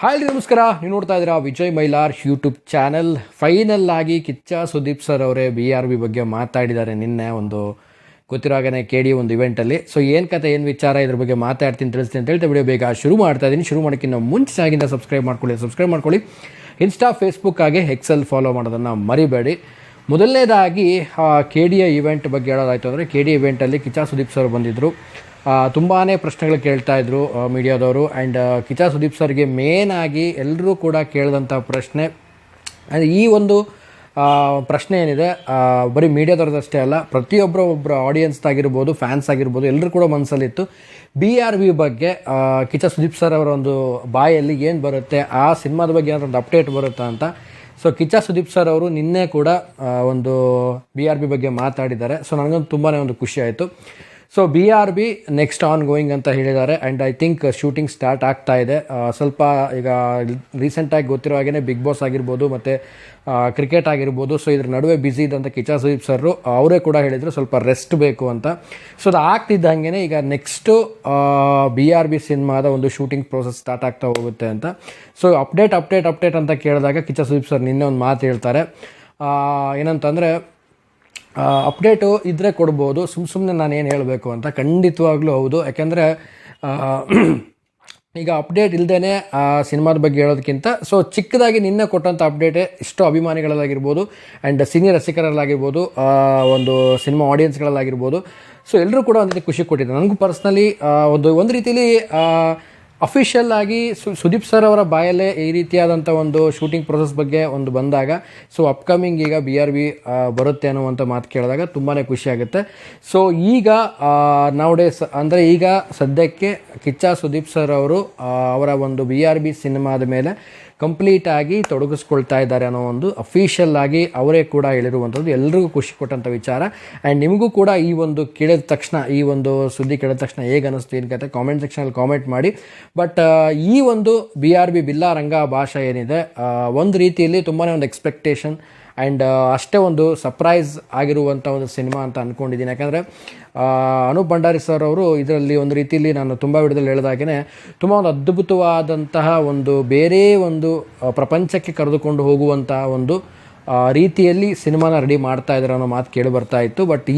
Hi ನಮಸ್ಕಾರ, ನೀವು ನೋಡ್ತಾ ಇದ್ದೀರಾ Vijay Mylar YouTube channel. Final ಆಗಿ ಕಿಚ್ಚ ಸುದೀಪ್ ಸರ್ ಅವರೇ BRB ಬಗ್ಗೆ ಮಾತಾಡಿದ್ದಾರೆ ನಿನ್ನೆ ಒಂದು ಗೊತ್ತಿರೋಗನೇ KD ಒಂದು ಇವೆಂಟಲ್ಲಿ. ಸೊ ಏನು ಕತೆ ಏನು ವಿಚಾರ ಇದ್ರ ಬಗ್ಗೆ ಮಾತಾಡ್ತೀನಿ ತಿಳಿಸ್ತೀನಿ ಅಂತ ಹೇಳ್ತಾ ವಿಡಿಯೋ ಬೇಗ ಶುರು ಮಾಡ್ತಾ ಇದ್ದೀನಿ. ಶುರು ಮಾಡೋಕ್ಕಿಂತ ಮುಂಚೆ ಆಗಿಂದ ಸಬ್ಸ್ಕ್ರೈಬ್ ಮಾಡ್ಕೊಳ್ಳಿ. ಇನ್ಸ್ಟಾ ಫೇಸ್ಬುಕ್ ಆಗಿ ಎಕ್ಸೆಲ್ ಫಾಲೋ ಮಾಡೋದನ್ನು ಮರಿಬೇಡಿ. ಮೊದಲನೇದಾಗಿ KDಯ ಇವೆಂಟ್ ಬಗ್ಗೆ ಹೇಳೋದಾಯಿತು ಅಂದರೆ KD ಇವೆಂಟಲ್ಲಿ ಕಿಚ್ಚ ಸುದೀಪ್ ಸರ್ ಬಂದಿದ್ದರು. ತುಂಬಾ ಪ್ರಶ್ನೆಗಳು ಕೇಳ್ತಾಯಿದ್ರು ಮೀಡಿಯಾದವರು. ಆ್ಯಂಡ್ ಕಿಚ್ಚ ಸುದೀಪ್ ಸರ್ಗೆ ಮೇನಾಗಿ ಎಲ್ಲರೂ ಕೂಡ ಕೇಳಿದಂಥ ಪ್ರಶ್ನೆ ಅಂದರೆ ಈ ಒಂದು ಪ್ರಶ್ನೆ ಏನಿದೆ ಬರೀ ಮೀಡಿಯಾದವ್ರದ್ದಷ್ಟೇ ಅಲ್ಲ, ಒಬ್ಬರು ಆಡಿಯನ್ಸ್ದಾಗಿರ್ಬೋದು, ಫ್ಯಾನ್ಸ್ ಆಗಿರ್ಬೋದು, ಎಲ್ಲರೂ ಕೂಡ ಮನಸ್ಸಲ್ಲಿತ್ತು BRB ಬಗ್ಗೆ. ಕಿಚ್ಚ ಸುದೀಪ್ ಸರ್ ಅವರ ಒಂದು ಬಾಯಲ್ಲಿ ಏನು ಬರುತ್ತೆ, ಆ ಸಿನಿಮಾದ ಬಗ್ಗೆ ಏನಾದ್ರು ಒಂದು ಅಪ್ಡೇಟ್ ಬರುತ್ತಾ ಅಂತ. ಸೊ ಕಿಚ್ಚ ಸುದೀಪ್ ಸರ್ ಅವರು ನಿನ್ನೆ ಕೂಡ ಒಂದು BRB ಬಗ್ಗೆ ಮಾತಾಡಿದ್ದಾರೆ. ಸೊ ನನಗಂತೂ ತುಂಬಾ ಒಂದು ಖುಷಿ ಆಯಿತು. So BRB next on going ಅಂತ ಹೇಳಿದ್ದಾರೆ. And I think shooting start ಆಗ್ತಾ ಇದೆ. ಸ್ವಲ್ಪ ಈಗ ರೀಸೆಂಟಾಗಿ ಗೊತ್ತಿರೋ ಹಾಗೆ ಬಿಗ್ ಬಾಸ್ ಆಗಿರ್ಬೋದು ಮತ್ತು ಕ್ರಿಕೆಟ್ ಆಗಿರ್ಬೋದು, ಸೊ ಇದ್ರ ನಡುವೆ ಬ್ಯುಸಿ ಇದ್ದಂಥ ಕಿಚ್ಚ ಸುದೀಪ್ ಸರ್ ಅವರೇ ಕೂಡ ಹೇಳಿದರು ಸ್ವಲ್ಪ ರೆಸ್ಟ್ ಬೇಕು ಅಂತ. ಸೊ ಅದು ಆಗ್ತಿದ್ದಂಗೆ ಈಗ ನೆಕ್ಸ್ಟು BRB ಸಿನಿಮಾದ ಒಂದು ಶೂಟಿಂಗ್ ಪ್ರೋಸೆಸ್ ಸ್ಟಾರ್ಟ್ ಆಗ್ತಾ ಹೋಗುತ್ತೆ ಅಂತ. ಸೊ ಅಪ್ಡೇಟ್ ಅಂತ ಕೇಳಿದಾಗ ಕಿಚ್ಚ ಸುದೀಪ್ ಸರ್ ನಿನ್ನೆ ಒಂದು ಮಾತು ಹೇಳ್ತಾರೆ. ಏನಂತಂದರೆ ಅಪ್ಡೇಟು ಇದ್ದರೆ ಕೊಡ್ಬೋದು, ಸುಮ್ಮನೆ ನಾನು ಏನು ಹೇಳಬೇಕು ಅಂತ. ಖಂಡಿತವಾಗ್ಲೂ ಹೌದು. ಯಾಕೆಂದರೆ ಈಗ ಅಪ್ಡೇಟ್ ಇಲ್ಲದೇ ಸಿನಿಮಾದ ಬಗ್ಗೆ ಹೇಳೋದಕ್ಕಿಂತ ಸೊ ಚಿಕ್ಕದಾಗಿ ನಿನ್ನೆ ಕೊಟ್ಟಂಥ ಅಪ್ಡೇಟೇ ಇಷ್ಟು ಅಭಿಮಾನಿಗಳಲ್ಲಾಗಿರ್ಬೋದು ಆ್ಯಂಡ್ ಸಿನಿಮಾ ರಸಿಕರಲ್ಲಾಗಿರ್ಬೋದು, ಒಂದು ಸಿನಿಮಾ ಆಡಿಯನ್ಸ್ಗಳಲ್ಲಾಗಿರ್ಬೋದು, ಸೊ ಎಲ್ಲರೂ ಕೂಡ ಒಂದು ರೀತಿ ಖುಷಿ ಕೊಟ್ಟಿದ್ದಾರೆ. ನನಗೂ ಪರ್ಸ್ನಲಿ ಒಂದು ರೀತಿಯಲ್ಲಿ ಅಫಿಷಿಯಲ್ ಆಗಿ ಸುದೀಪ್ ಸರ್ ಅವರ ಬಾಯಲ್ಲೇ ಈ ರೀತಿಯಾದಂಥ ಒಂದು ಶೂಟಿಂಗ್ ಪ್ರೊಸೆಸ್ ಬಗ್ಗೆ ಒಂದು ಬಂದಾಗ, ಸೊ ಅಪ್ಕಮಿಂಗ್ ಈಗ BRB ಬರುತ್ತೆ ಅನ್ನುವಂಥ ಮಾತು ಕೇಳಿದಾಗ ತುಂಬಾ ಖುಷಿ ಆಗುತ್ತೆ. ಸೊ ಈಗ ನೌಡೇಸ್ ಅಂದರೆ ಈಗ ಸದ್ಯಕ್ಕೆ ಕಿಚ್ಚ ಸುದೀಪ್ ಸರ್ ಅವರು ಅವರ ಒಂದು BRB ಸಿನಿಮಾದ ಮೇಲೆ ಕಂಪ್ಲೀಟಾಗಿ ತೊಡಗಿಸ್ಕೊಳ್ತಾ ಇದ್ದಾರೆ ಅನ್ನೋ ಒಂದು ಅಫಿಷಿಯಲ್ ಆಗಿ ಅವರೇ ಕೂಡ ಹೇಳಿರುವಂಥದ್ದು ಎಲ್ಲರಿಗೂ ಖುಷಿ ಕೊಟ್ಟಂಥ ವಿಚಾರ. ಆ್ಯಂಡ್ ನಿಮಗೂ ಕೂಡ ಈ ಒಂದು ಕೇಳಿದ ತಕ್ಷಣ, ಈ ಒಂದು ಸುದ್ದಿ ಕೇಳಿದ ತಕ್ಷಣ ಹೇಗೆ ಅನ್ನಿಸ್ತು ಏನು ಕತೆ ಕಾಮೆಂಟ್ ಸೆಕ್ಷನಲ್ಲಿ ಕಾಮೆಂಟ್ ಮಾಡಿ. ಬಟ್ ಈ ಒಂದು BRB ಬಿಲ್ಲಾ ರಂಗ ಭಾಷೆ ಏನಿದೆ ಒಂದು ರೀತಿಯಲ್ಲಿ ತುಂಬಾ ಒಂದು ಎಕ್ಸ್ಪೆಕ್ಟೇಷನ್ ಆ್ಯಂಡ್ ಅಷ್ಟೇ ಒಂದು ಸರ್ಪ್ರೈಸ್ ಆಗಿರುವಂಥ ಒಂದು ಸಿನಿಮಾ ಅಂತ ಅಂದ್ಕೊಂಡಿದ್ದೀನಿ. ಯಾಕಂದರೆ ಅನೂಪ್ ಭಂಡಾರಿ ಸರ್ ಅವರು ಇದರಲ್ಲಿ ಒಂದು ರೀತಿಯಲ್ಲಿ ನಾನು ತುಂಬ ವಿಡಿಯೋದಲ್ಲಿ ಹೇಳಿದಾಗೇ ತುಂಬ ಒಂದು ಅದ್ಭುತವಾದಂತಹ ಒಂದು ಬೇರೆ ಒಂದು ಪ್ರಪಂಚಕ್ಕೆ ಕರೆದುಕೊಂಡು ಹೋಗುವಂಥ ಒಂದು ರೀತಿಯಲ್ಲಿ ಸಿನಿಮಾನ ರೆಡಿ ಮಾಡ್ತಾ ಇದ್ದಾರೆ ಅನ್ನೋ ಮಾತು ಕೇಳಿ ಬರ್ತಾ ಇತ್ತು. ಬಟ್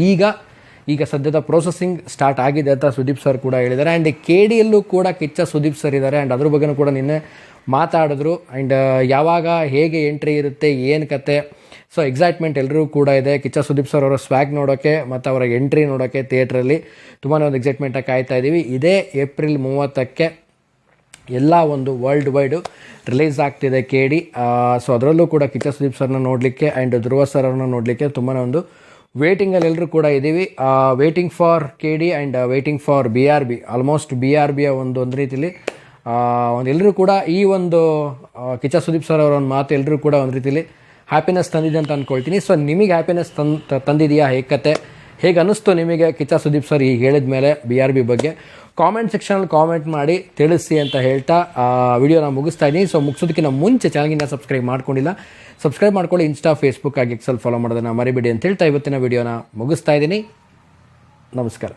ಈಗ ಸದ್ಯದ ಪ್ರೊಸೆಸಿಂಗ್ ಸ್ಟಾರ್ಟ್ ಆಗಿದೆ ಅಂತ ಸುದೀಪ್ ಸರ್ ಕೂಡ ಹೇಳಿದ್ದಾರೆ. ಆ್ಯಂಡ್ KDಯಲ್ಲೂ ಕೂಡ ಕಿಚ್ಚ ಸುದೀಪ್ ಸರ್ ಇದ್ದಾರೆ. ಆ್ಯಂಡ್ ಅದ್ರ ಬಗ್ಗೆನೂ ಕೂಡ ನಿನ್ನೆ ಮಾತಾಡಿದ್ರು. ಆ್ಯಂಡ್ ಯಾವಾಗ ಹೇಗೆ ಎಂಟ್ರಿ ಇರುತ್ತೆ, ಏನು ಕತೆ, ಸೊ ಎಕ್ಸೈಟ್ಮೆಂಟ್ ಎಲ್ಲರೂ ಕೂಡ ಇದೆ. ಕಿಚ್ಚ ಸುದೀಪ್ ಸರ್ ಅವರ ಸ್ವ್ಯಾಗ್ ನೋಡೋಕ್ಕೆ ಮತ್ತು ಅವರ ಎಂಟ್ರಿ ನೋಡೋಕ್ಕೆ ಥಿಯೇಟ್ರಲ್ಲಿ ತುಂಬಾ ಒಂದು ಎಕ್ಸೈಟ್ಮೆಂಟಾಗಿ ಕಾಯ್ತಾ ಇದ್ದೀವಿ. ಇದೇ ಏಪ್ರಿಲ್ 30ಕ್ಕೆ ಎಲ್ಲ ಒಂದು ವರ್ಲ್ಡ್ ವೈಡು ರಿಲೀಸ್ ಆಗ್ತಿದೆ KD. ಸೊ ಅದರಲ್ಲೂ ಕೂಡ ಕಿಚ್ಚ ಸುದೀಪ್ ಸರ್ನ ನೋಡಲಿಕ್ಕೆ ಆ್ಯಂಡ್ ಧ್ರುವ ಸರ್ ಅವ್ರನ್ನ ನೋಡಲಿಕ್ಕೆ ತುಂಬಾ ಒಂದು ವೇಟಿಂಗಲ್ಲಿ ಎಲ್ಲರೂ ಕೂಡ ಇದ್ದೀವಿ. Waiting for KD and waiting for BRB. Almost BRBಯ ಒಂದು ರೀತಿಯಲ್ಲಿ ಎಲ್ಲರೂ ಕೂಡ ಈ ಒಂದು ಕಿಚ್ಚ ಸುದೀಪ್ ಸರ್ ಅವರ ಒಂದು ಮಾತು ಎಲ್ಲರೂ ಕೂಡ ಒಂದು ರೀತಿಯಲ್ಲಿ ಹ್ಯಾಪಿನೆಸ್ ತಂದಿದೆ ಅಂತ ಅಂದ್ಕೊಳ್ತೀನಿ. ಸೊ ನಿಮಗೆ ಹ್ಯಾಪಿನೆಸ್ ತಂದಿದೆಯಾ, ಹೇಗೆ ಅನ್ನಿಸ್ತು ನಿಮಗೆ ಕಿಚ್ಚ ಸುದೀಪ್ ಸರ್ ಈಗ ಹೇಳಿದ ಮೇಲೆ BRB ಬಗ್ಗೆ? ಕಾಮೆಂಟ್ ಸೆಕ್ಷನಲ್ಲಿ ಕಾಮೆಂಟ್ ಮಾಡಿ ತಿಳಿಸಿ ಅಂತ ಹೇಳ್ತಾ ವಿಡಿಯೋನ ಮುಗಿಸ್ತಾ ಇದ್ದೀನಿ. ಸೊ ಮುಗಿಸೋದಕ್ಕಿಂತ ಮುಂಚೆ ಚಾನಲ್ಗಿಂತ ಸಬ್ಸ್ಕ್ರೈಬ್ ಮಾಡ್ಕೊಳ್ಳಿ. ಇನ್ಸ್ಟಾ ಫೇಸ್ಬುಕ್ ಆಗಿ ಎಕ್ಸೆಲ್ ಫಾಲೋ ಮಾಡೋದನ್ನು ಮರಿಬೇಡಿ ಅಂತ ಹೇಳ್ತಾ ಇವತ್ತಿನ ವಿಡಿಯೋನ ಮುಗಿಸ್ತಾ ಇದ್ದೀನಿ. ನಮಸ್ಕಾರ.